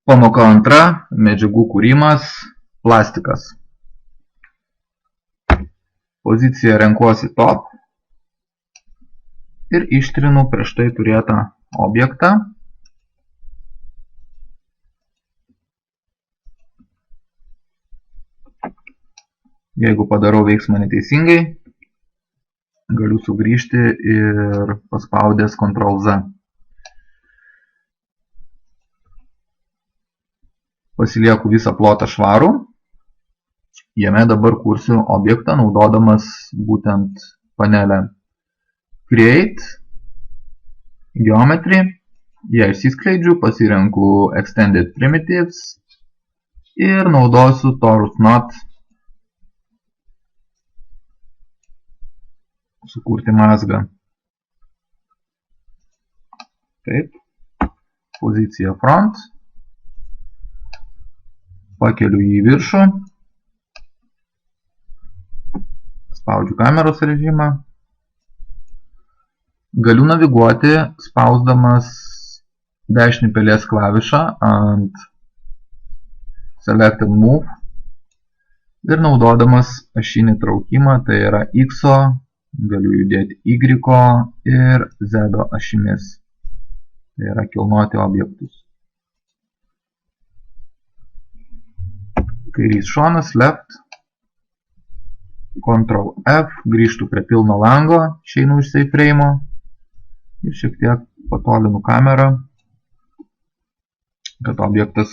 Pamoka antra – medžiagų kūrimas – plastikas. Poziciją renkuosi top ir ištrinu prieš tai turėtą objektą. Jeigu padarau veiksmą neteisingai, galiu sugrįžti ir paspaudęs Ctrl+Z. Pasilieku visą plotą švarų. Jame dabar kursiu objektą, naudodamas būtent panelę Create, Geometry. Ją išsiskleidžiu, pasirenku Extended Primitives ir naudosiu Torus Knot sukurti mazgą. Taip. Pozicija Front. Pakeliu jį į viršų. Spaudžiu kameros režimą. Galiu naviguoti, spausdamas dešinį pelės klavišą ant Select and Move ir naudodamas ašinį traukimą, tai yra X, galiu judėti Y ir Z ašimis. Tai yra kilnoti objektus. Kairys šonas, left, Ctrl F, grįžtu prie pilno lango, išeinu iš save frame ir šiek tiek patolinu kamerą, kad objektas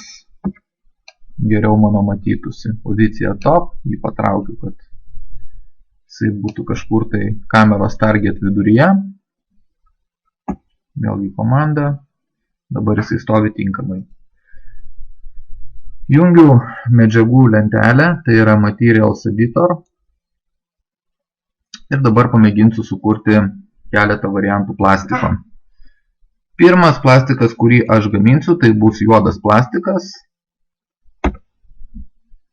geriau mano matytųsi. Pozicija top, jį patraukiu, kad jisai būtų kažkur tai kameros target viduryje. Vėlgi komanda, dabar jisai stovi tinkamai. Jungiu medžiagų lentelę, tai yra Materials Editor. Ir dabar pamėginsiu sukurti keletą variantų plastiko. Pirmas plastikas, kurį aš gaminsiu, tai bus juodas plastikas.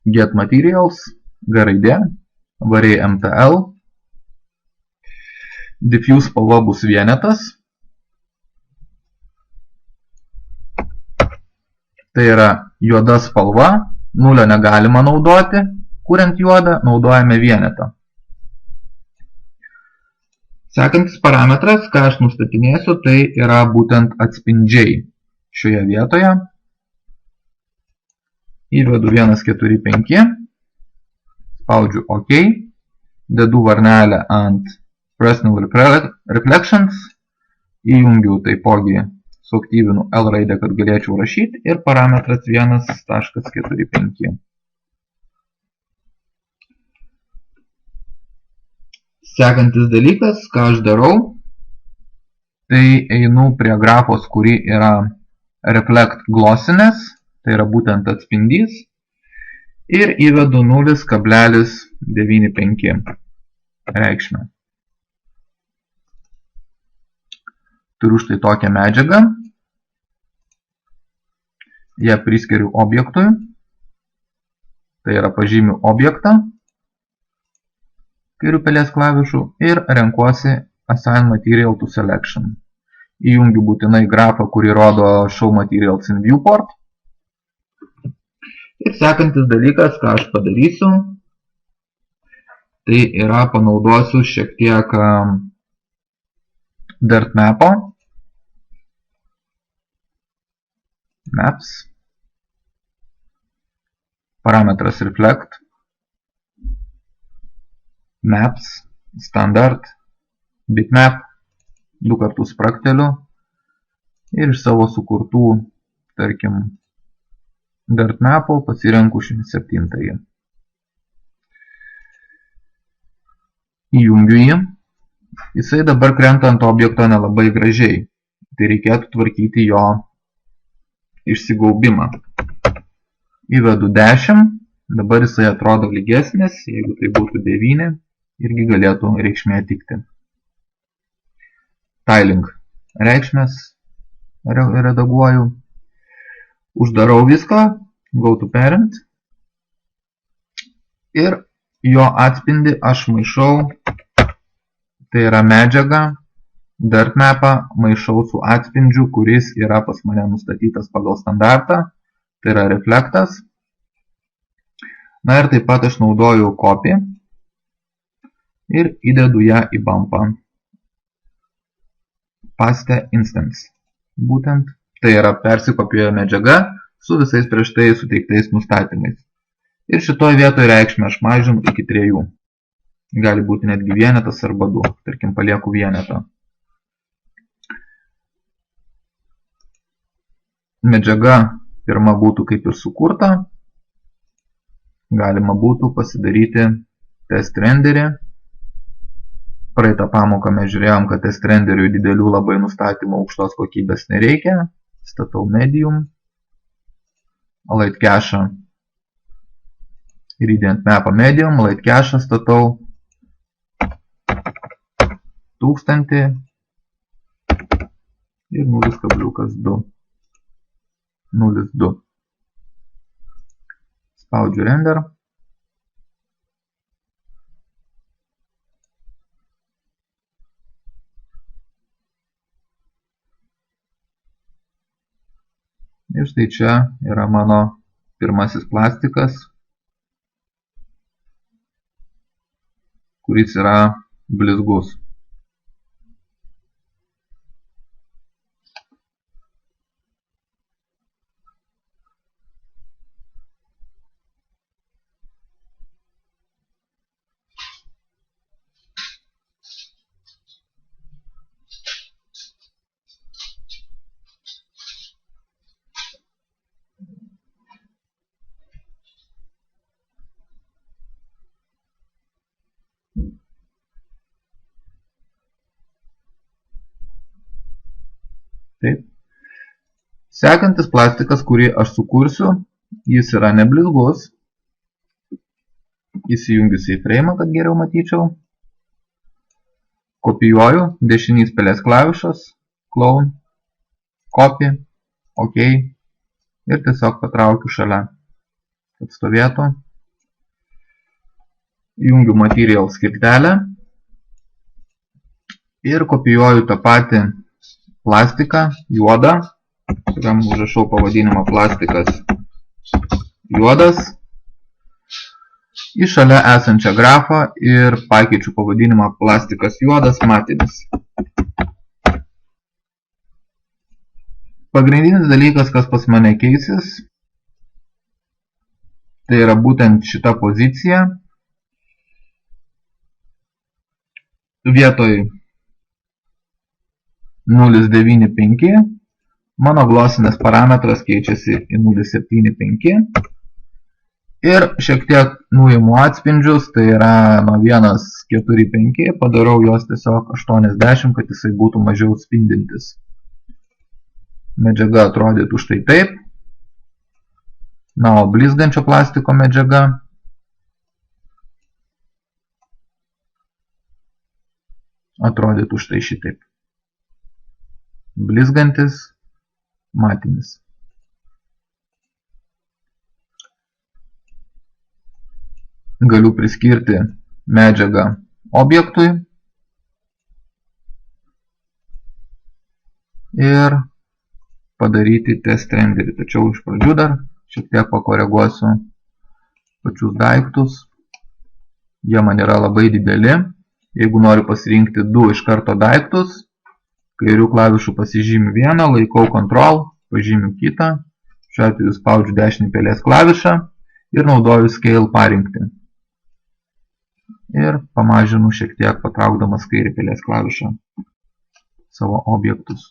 Get Materials, G raidė, variai MTL. Diffuse spalva bus vienetas. Tai yra juoda spalva, nulio negalima naudoti, kuriant juodą naudojame vienetą. Sekantis parametras, ką aš nustatinėsiu, tai yra būtent atspindžiai šioje vietoje. Įvedu 145, spaudžiu OK, dedu varnelę ant Fresnel Reflections, įjungiu taipogi suaktyvinu L raidę, kad galėčiau rašyti ir parametras 1.45. Sekantis dalykas, ką aš darau, tai einu prie grafos, kuri yra Reflect Glossiness, tai yra būtent atspindys, ir įvedu 0.95 reikšmę. Turiu štai tokią medžiagą. Ją priskiriu objektui. Tai yra pažymiu objektą. Kairių pelės klavišų ir renkuosi Assign Material to Selection. Įjungiu būtinai grafą, kurį rodo Show Materials in Viewport. Ir sekantis dalykas, ką aš padarysiu, tai yra panaudosiu šiek tiek Dirt Map'o. Maps. Parametras Reflect. Maps. Standard. Bitmap. 2 kartus sprakteliu. Ir iš savo sukurtų, tarkim, Dirt Map'o pasirenku 7. Įjungiu jį. Jisai dabar krenta ant objekto nelabai gražiai. Tai reikėtų tvarkyti jo išsigaubimą. Įvedu 10, dabar jisai atrodo lygesnis, jeigu tai būtų 9, irgi galėtų reikšmė tikti. Tiling reikšmės redaguoju. Uždarau viską, Go to Parent. Ir jo atspindį aš maišau, tai yra medžiaga, Dirt Map'ą maišau su atspindžiu, kuris yra pas mane nustatytas pagal standartą. tai yra reflektas. Na ir taip pat aš naudoju copy ir įdedu ją į bumpą. Paste instance. Būtent tai yra persikopijuoja medžiaga su visais prieš tai suteiktais nustatymais. Ir šitoj vietoje reikšmę aš mažinu iki 3. Gali būti netgi vienetas arba 2. Tarkim, palieku vienetą. Medžiaga pirma būtų kaip ir sukurta. Galima būtų pasidaryti test renderį. Praeitą pamoką mes žiūrėjom, kad test renderiui didelių labai nustatymų aukštos kokybės nereikia. Statau medium. Light cache gradient mapą medium. Light cache statau 1000 ir 0,2. 0,2. Spaudžiu render. Ir štai čia yra mano pirmasis plastikas, kuris yra blizgus. Taip. Sekantis plastikas, kurį aš sukursiu, jis yra neblizgus. Įsijungiu į frame, kad geriau matyčiau. Kopijuoju, dešinys pelės klavišas, clone, copy, OK ir tiesiog patraukiu šalia, kad stovėtų. Jungiu material skirtelę ir kopijuoju tą patį plastiką, juodą, kuriam užrašau pavadinimą plastikas juodas, į šalia esančią grafą ir pakeičiu pavadinimą plastikas juodas matinis. Pagrindinis dalykas, kas pas mane keisis, tai yra būtent šita pozicija. Vietoj 0,95 mano glossinės parametras keičiasi į 0,75 ir šiek tiek nuimu atspindžius, tai yra nuo 1,45, padarau juos tiesiog 80, kad jisai būtų mažiau spindintis. Medžiaga atrodytų štai taip. Na, o blizgančio plastiko medžiaga atrodytų štai šitaip. Blizgantis, matinis. Galiu priskirti medžiagą objektui ir padaryti test renderį. Tačiau iš pradžių dar šiek tiek pakoreguosiu pačius daiktus. Jie man yra labai dideli. Jeigu noriu pasirinkti 2 iš karto daiktus, kairių klavišų pasižymiu vieną, laikau Ctrl, pažymiu kitą. Šiuo atveju spaudžiu dešinį pelės klavišą ir naudoju Scale parinkti. Ir pamažinu šiek tiek patraukdamas kairį pelės klavišą savo objektus.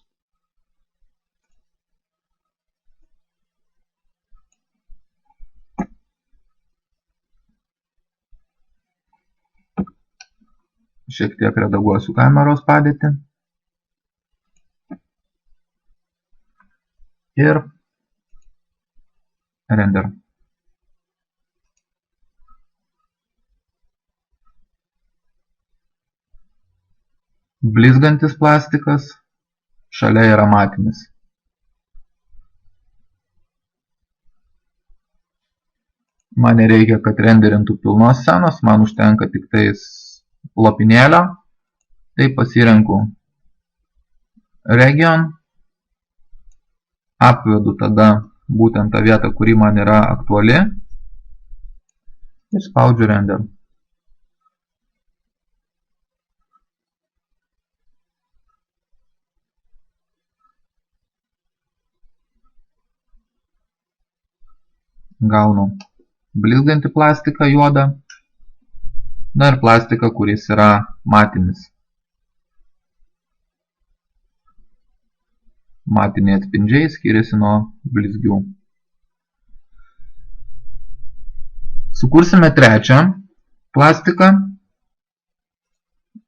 Šiek tiek redaguosiu kameros padėtį. Ir render. Blizgantis plastikas, šalia yra matinis. Man nereikia, kad renderintų pilnos scenos, man užtenka tik tais lopinėlio. Tai pasirenku region, apvedu tada būtent tą vietą, kuri man yra aktuali. Ir spaudžiu render. Gaunu blizgantį plastiką juodą. Na ir plastiką, kuris yra matinis. Matiniai atspindžiai skiriasi nuo blizgių. Sukursime trečią plastiką.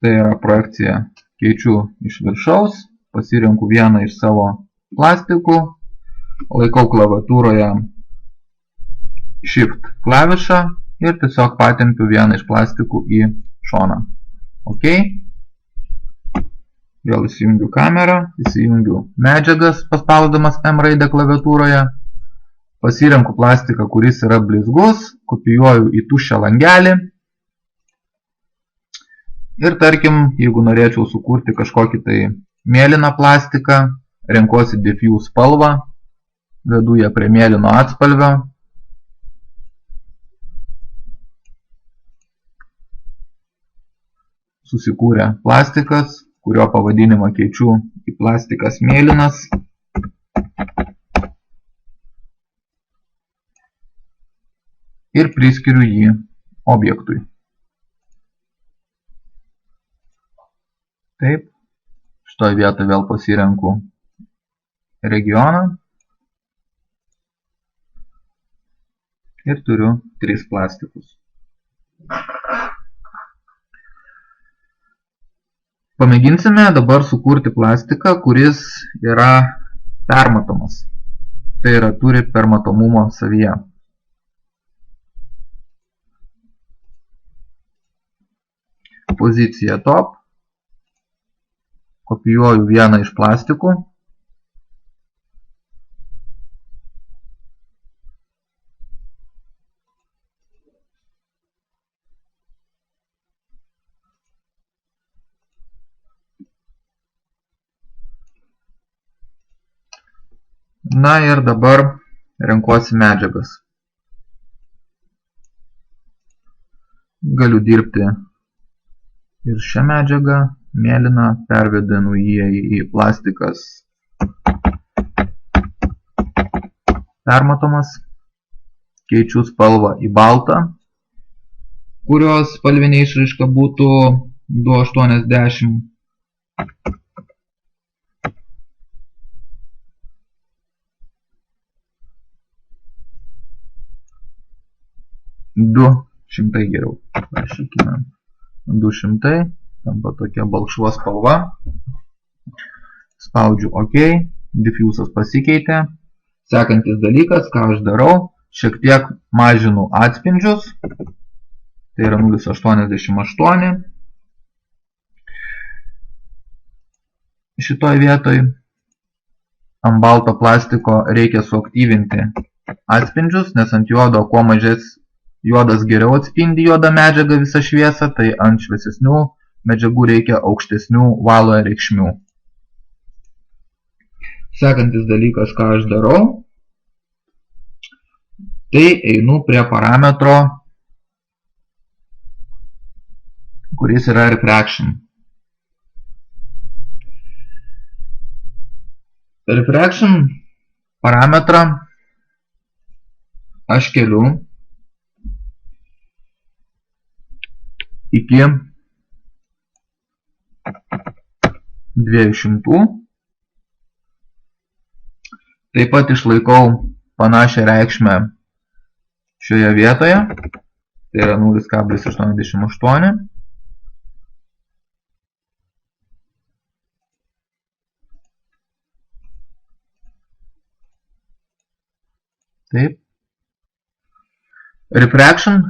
Tai yra projekcija. Keičiu iš viršaus, pasirenku vieną iš savo plastikų, laikau klaviatūroje Shift klavišą ir tiesiog patempiu vieną iš plastikų į šoną. OK. Vėl įsijungiu kamerą, įsijungiu medžiagas, paspausdamas M raidę klaviatūroje. Pasirenku plastiką, kuris yra blizgus, kopijuoju į tuščią langelį. Ir tarkim, jeigu norėčiau sukurti kažkokį tai mėlyną plastiką, renkuosi diffuse spalvą, vedu ją prie mėlyno atspalvio. Susikūrė plastikas, kurio pavadinimą keičiu į plastikas mėlynas. Ir priskiriu jį objektui. Taip. Šitoje vietoje vėl pasirenku regioną. Ir turiu 3 plastikus. Pamėginsime dabar sukurti plastiką, kuris yra permatomas. Tai yra turi permatomumo savyje. Pozicija top. Kopijuoju vieną iš plastikų. Na ir dabar renkuosi medžiagas. Galiu dirbti ir šią medžiagą, mėlyną, pervedinu jį į plastikas permatomas. Keičiu spalvą į baltą, kurios spalvinė išraiška būtų 280. Šimtai geriau. Rašykime 200, tampa tokia balkšva spalva. Spaudžiu OK, diffusas pasikeitė. Sekantis dalykas, ką aš darau, šiek tiek mažinu atspindžius. Tai yra 0,88. Šitoj vietoj ant balto plastiko reikia suaktyvinti atspindžius, nes ant juodo kuo mažesnis juodas geriau atspindi juodą medžiagą visą šviesą, tai ant šviesesnių medžiagų reikia aukštesnių valoje reikšmių. Sekantis dalykas, ką aš darau, tai einu prie parametro, kuris yra refraction. Refraction parametrą aš keliu iki 200. Taip pat išlaikau panašią reikšmę šioje vietoje. Tai yra 0,88. Taip. Refraction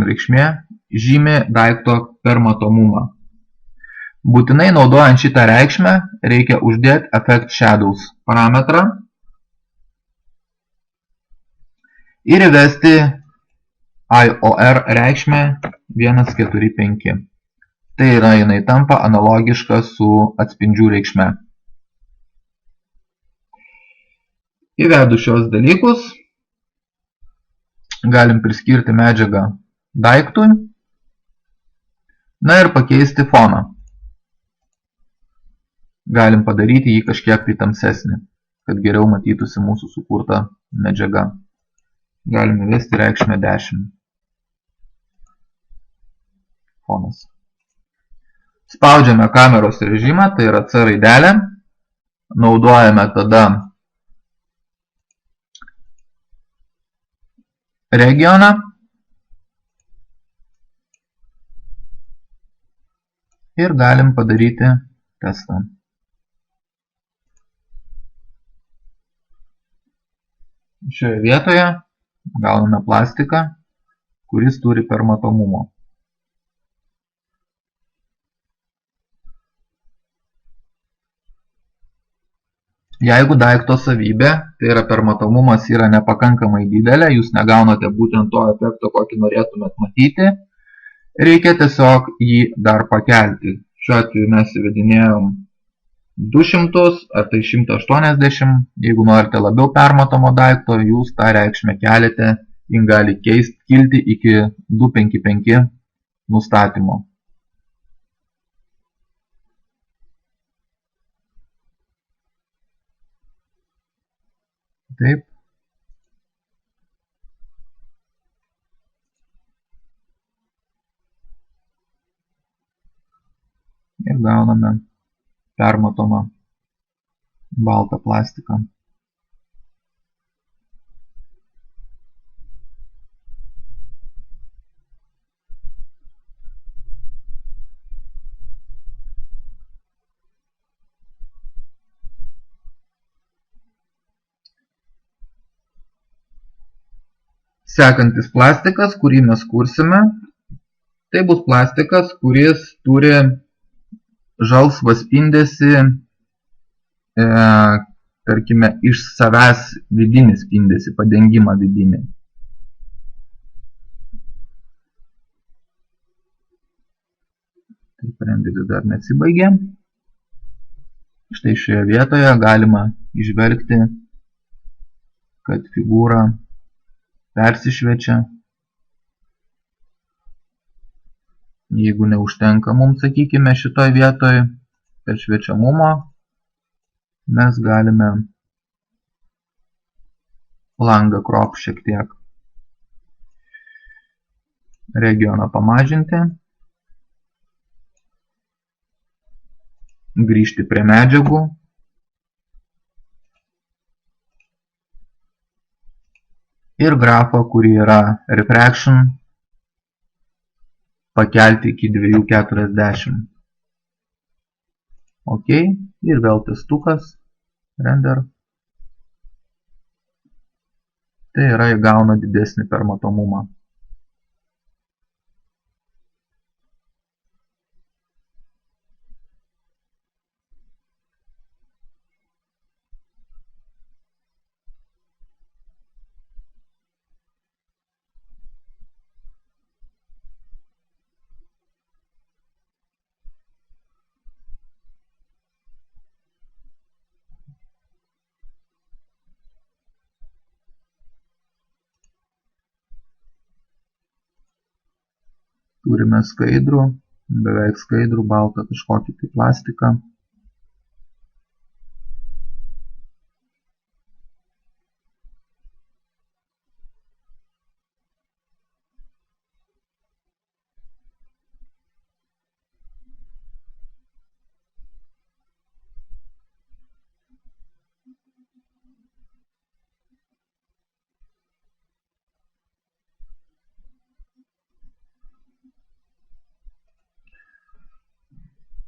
reikšmė žymi daikto permatomumą. Būtinai naudojant šitą reikšmę reikia uždėti Effect Shadows parametrą ir įvesti IOR reikšmę 1,4,5. Tai yra, jinai tampa analogiška su atspindžių reikšme. Įvedu šios dalykus. Galim priskirti medžiagą daiktui. Na ir pakeisti foną. Galim padaryti jį kažkiek tai tamsesnį, kad geriau matytųsi mūsų sukurta medžiaga. Galim įvesti reikšmę 10. Fonas. Spaudžiame kameros režimą, tai yra C raidelė. Naudojame tada regioną. Ir galim padaryti testą. Šioje vietoje gauname plastiką, kuris turi permatomumo. Jeigu daikto savybė, tai yra permatomumas yra nepakankamai didelė, jūs negaunate būtent to efekto, kokį norėtumėt matyti, reikia tiesiog jį dar pakelti. Šiuo atveju mes įvedinėjom 200 ar tai 180, jeigu norite labiau permatomo daikto, jūs tą reikšmę keliate, jį gali kilti iki 255 nustatymo. Taip. Ir gauname permatomą baltą plastiką. Sekantis plastikas, kurį mes kursime, tai bus plastikas, kuris turi žalsvą spindesį, tarkime, iš savęs vidinį spindesį, padengimą vidinį. Taip, renderis dar nesibaigė. Štai šioje vietoje galima įžvelgti, kad figūra persišviečia. Jeigu neužtenka mums, sakykime, šitoj vietoj peršviečiamumo, mes galime langą crop šiek tiek regioną pamažinti, grįžti prie medžiagų. Ir grafą, kurį yra refraction, pakelti iki 240. Ok, ir vėl testukas, render. Tai yra įgauna didesnį permatomumą. Turime skaidrų, beveik skaidrų baltą kažkokį tai plastiką.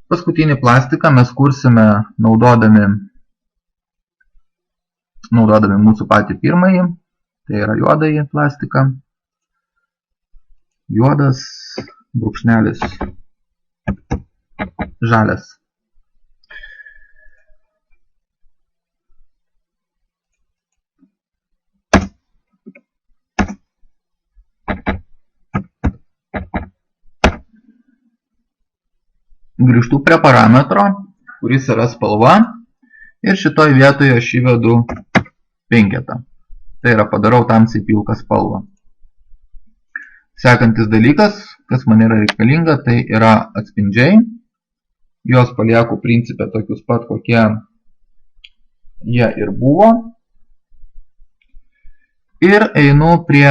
Paskutinį plastiką mes kursime naudodami mūsų patį pirmąjį, tai yra juodąjį plastiką. Juodas, brūkšnelis, žalias. Grįžtu prie parametro, kuris yra spalva, ir šitoj vietoje aš įvedu penketą. Tai yra padarau tamsiai pilką spalvą. Sekantis dalykas, kas man yra reikalinga, tai yra atspindžiai. Juos palieku principę tokius pat, kokie jie ir buvo. Ir einu prie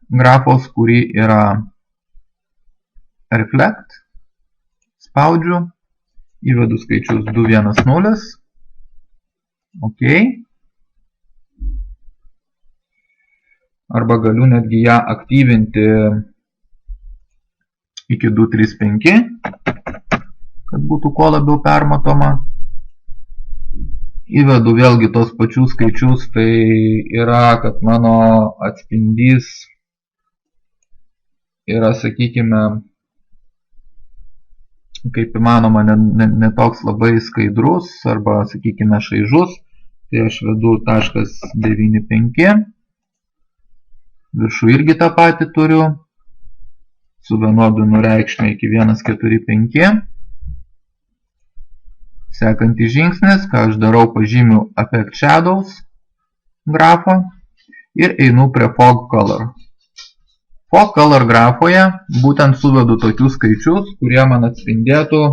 grafos, kuri yra reflect. Spaudžiu, įvedu skaičius 2, 1, 0. OK. Arba galiu netgi ją aktyvinti iki 2, 3, 5, kad būtų kuo labiau permatoma. Įvedu vėlgi tos pačius skaičius, tai yra, kad mano atspindys yra, sakykime, kaip įmanoma, ne toks labai skaidrus arba, sakykime, šaižus. Tai aš vedu 0.95. Viršų irgi tą patį turiu. Suvienodinu reikšmę iki 1,4,5. Sekantis žingsnis, ką aš darau, pažymiu Affect Shadows grafą ir einu prie Fog Color. Fog Color grafoje būtent suvedu tokius skaičius, kurie man atspindėtų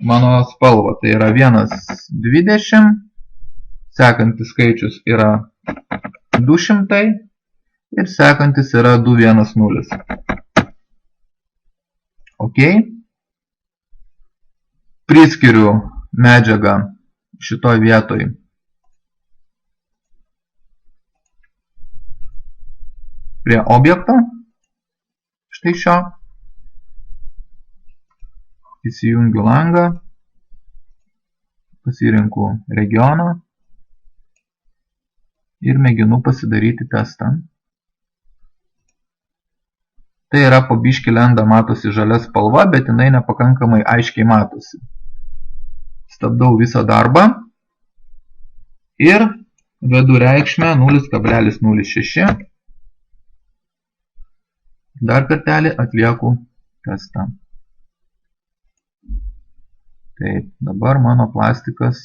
mano spalvą. Tai yra 1,20, sekantis skaičius yra 200 ir sekantis yra 2,1,0. OK. Priskiriu medžiagą šitoj vietoj prie objekto. Štai šio. Įsijungiu langą. Pasirinku regioną. Ir mėginu pasidaryti testą. Tai yra po biškį lenda matosi žalia spalva, bet jinai nepakankamai aiškiai matosi. Stabdau visą darbą ir vedu reikšmę 0,06. Dar kartelį atlieku testą. Taip, dabar mano plastikas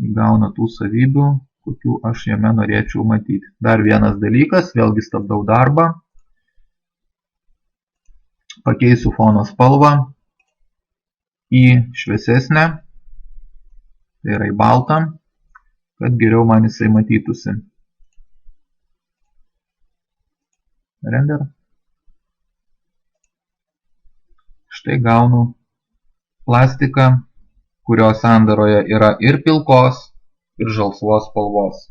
įgauna tų savybių, kokių aš jame norėčiau matyti. Dar vienas dalykas, vėlgi stabdau darbą. Pakeisiu fono spalvą į šviesesnę, tai yra į baltą, kad geriau man jisai matytųsi. Render. Štai gaunu plastiką, kurio sandaroje yra ir pilkos, ir žalsvos spalvos.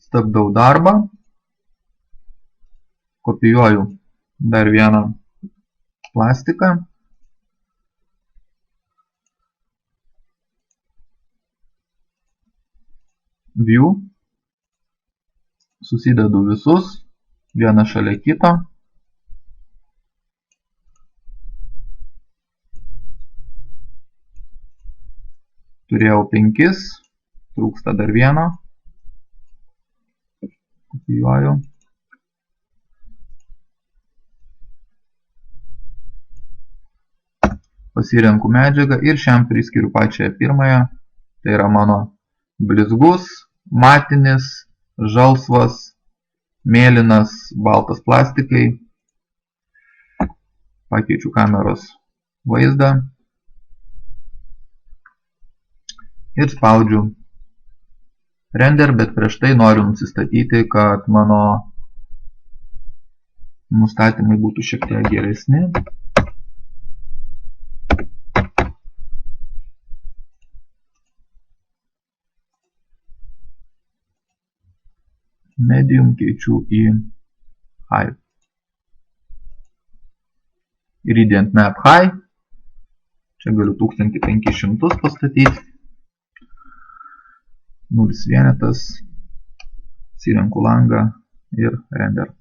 Stabdau darbą, kopijuoju dar vieną plastiką, View, susidedu visus, vieną šalia kito, turėjau 5, trūksta dar vieno. Kopijuoju. Pasirenku medžiagą ir šiam priskiriu pačią pirmąją. Tai yra mano blizgus, matinis, žalsvas, mėlynas, baltas plastikai. Pakeičiu kameros vaizdą. Ir spaudžiu render, bet prieš tai noriu nusistatyti, kad mano nustatymai būtų šiek tiek geresni. Medium keičiu į High. Gradient Map High. Čia galiu 1500 pastatyti. 0 vienetas, pasirenku langą ir render.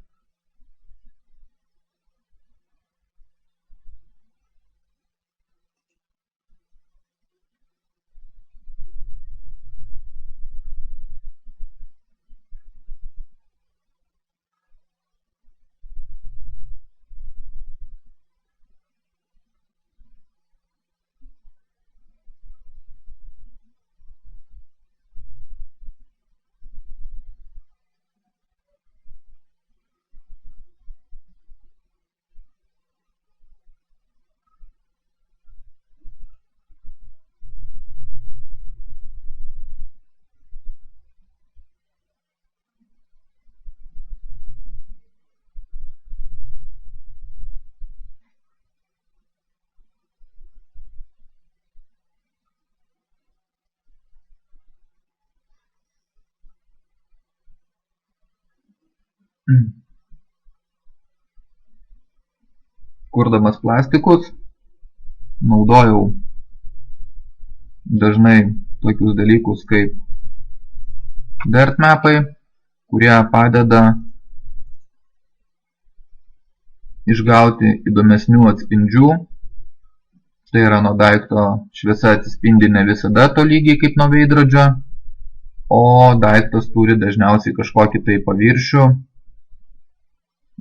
Kurdamas plastikus naudojau dažnai tokius dalykus kaip dirt mapai, kurie padeda išgauti įdomesnių atspindžių. Tai yra nuo daikto šviesa atsispindi ne visada tolygiai kaip nuo veidrodžio, o daiktas turi dažniausiai kažkokį tai paviršių,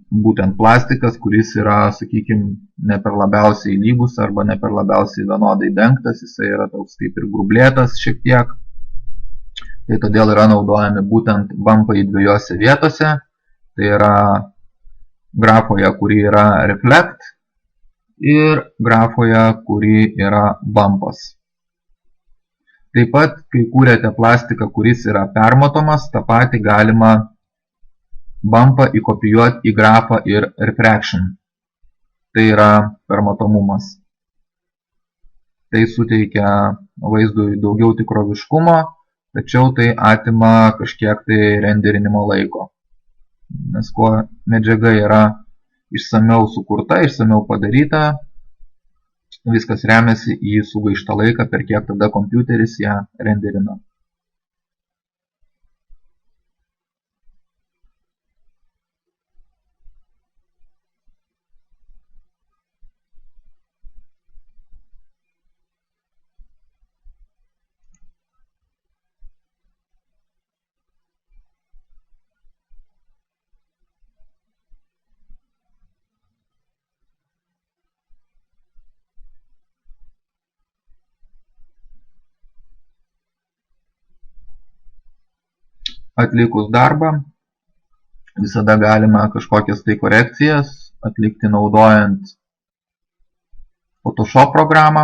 būtent plastikas, kuris yra, sakykime, ne per labiausiai lygus arba ne per labiausiai vienodai dengtas, jisai yra toks kaip ir grublėtas šiek tiek. Tai todėl yra naudojami būtent bumpai dviejose vietose, tai yra grafoje, kuri yra reflect, ir grafoje, kuri yra bumpas. Taip pat, kai kūrėte plastiką, kuris yra permatomas, tą patį galima bumpą įkopijuoti į grafą ir refraction. Tai yra permatomumas. Tai suteikia vaizdui daugiau tikroviškumo, tačiau tai atima kažkiek tai renderinimo laiko. Nes kuo medžiaga yra išsamiau sukurta, išsamiau padaryta, viskas remiasi į sugaištą laiką, per kiek tada kompiuteris ją renderina. Atlikus darbą, visada galima kažkokias tai korekcijas atlikti naudojant Photoshop programą,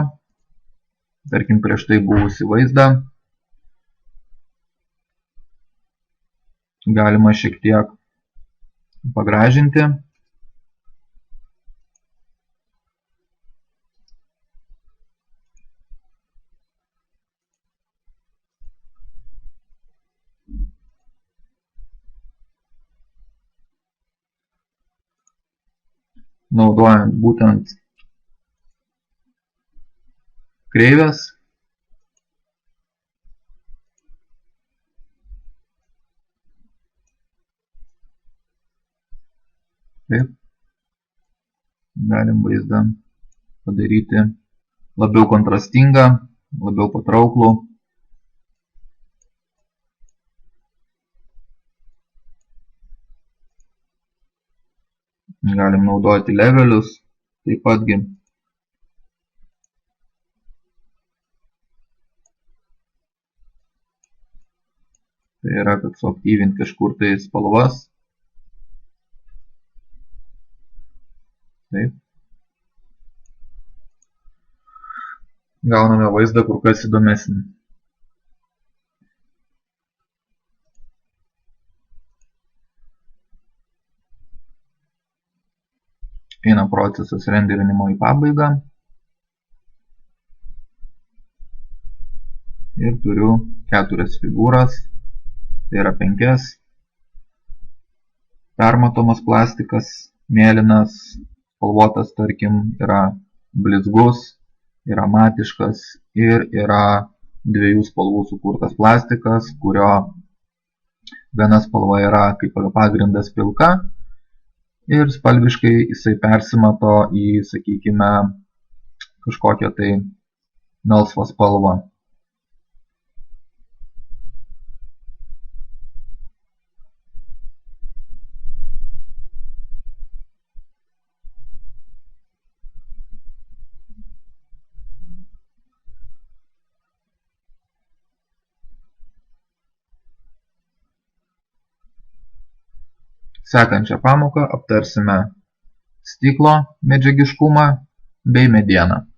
tarkim prieš tai buvusi vaizdą. Galima šiek tiek pagražinti. Naudojant būtent kreivės. Taip. Galim vaizdą padaryti labiau kontrastingą, labiau patrauklų. Galim naudoti levelius, taip patgi. Tai yra, kad suaktyvinti kažkur tai spalvas. Taip. Gauname vaizdą kur kas įdomesnį. Eina procesas renderinimo į pabaigą. Ir turiu 4 figūras, tai yra 5. Permatomas plastikas, mėlynas, spalvotas, tarkim, yra blizgus, yra matiškas ir yra 2 spalvų sukurtas plastikas, kurio viena spalva yra kaip pagrindas pilka. Ir spalviškai jisai persimato į, sakykime, kažkokią tai melsvą spalvą. Sekančią pamoką aptarsime stiklo medžiagiškumą bei medieną.